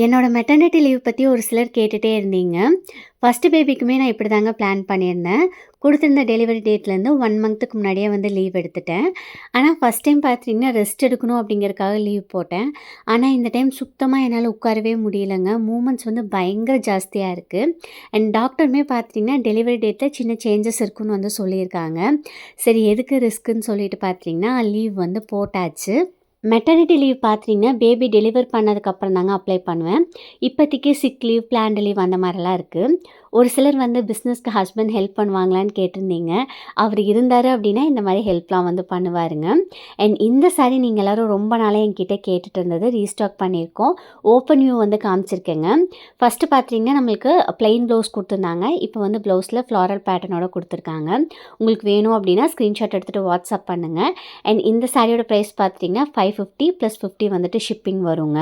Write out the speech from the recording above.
என்னோட maternity leave பத்தி ஒரு சிலர் கேட்டுட்டே இருந்தீங்க. ஃபர்ஸ்ட்டு பேபிக்குமே நான் இப்படி தாங்க பிளான் பண்ணியிருந்தேன். குடுத்திருந்த டெலிவரி டேட்லேருந்து 1 மந்த்துக்கு முன்னாடியே வந்து லீவ் எடுத்துட்டேன். ஆனா ஃபர்ஸ்ட் டைம் பார்த்தீங்கன்னா, ரெஸ்ட் எடுக்கணும் அப்படிங்கிறதுக்காக லீவ் போட்டேன். ஆனா இந்த டைம் சுத்தமா என்னால உட்காரவே முடியலங்க. மூமெண்ட்ஸ் வந்து பயங்கர ஜாஸ்தியா இருக்கு. அண்ட் டாக்டருமே பார்த்தீங்கன்னா, டெலிவரி டேட்ல சின்ன சேஞ்சஸ் இருக்குன்னு வந்து சொல்லியிருக்காங்க. சரி எதுக்கு ரிஸ்க்குன்னு சொல்லிட்டு பார்த்தீங்கன்னா, லீவ் வந்து போட்டாச்சு. மெட்டர்னிட்டி லீவ் பார்த்தீங்கன்னா, பேபி டெலிவர் பண்ணதுக்கப்புறம் தாங்க அப்ளை பண்ணுவேன். இப்போதைக்கு சிக் லீவ், பிளான்டு லீவ் அந்த மாரிலாம் இருக்கு. ஒரு சிலர் வந்து பிஸ்னஸ்க்கு ஹஸ்பண்ட் ஹெல்ப் பண்ணுவாங்களான்னு கேட்டிருந்தீங்க. அவர் இருந்தாரு அப்படின்னா, இந்த மாரி ஹெல்ப்லாம் வந்து பண்ணுவாருங்க. அண்ட் இந்த சாரி நீங்க எல்லாரும் ரொம்ப நாளா என்கிட்ட கேட்டுட்டு இருந்தது. ரீஸ்டாக் பண்ணியிருக்கோம். ஓப்பன் வியூ வந்து காமிச்சிருக்கேங்க. ஃபர்ஸ்ட்டு பார்த்தீங்கன்னா, நம்மளுக்கு பிளெயின் ப்ளவுஸ் குடுத்துருந்தாங்க. இப்போ வந்து ப்ளவுஸில் ஃப்ளாரல் பேட்டர்னோட குடுத்துருக்காங்க. உங்களுக்கு வேணும் அப்படின்னா, ஸ்க்ரீன்ஷாட் எடுத்துட்டு வாட்ஸ்அப் பண்ணுங்க. அண்ட் இந்த சாரியோட ப்ரைஸ் பார்த்தீங்கன்னா, 550 + 50 வந்துட்டு ஷிப்பிங் வருங்க.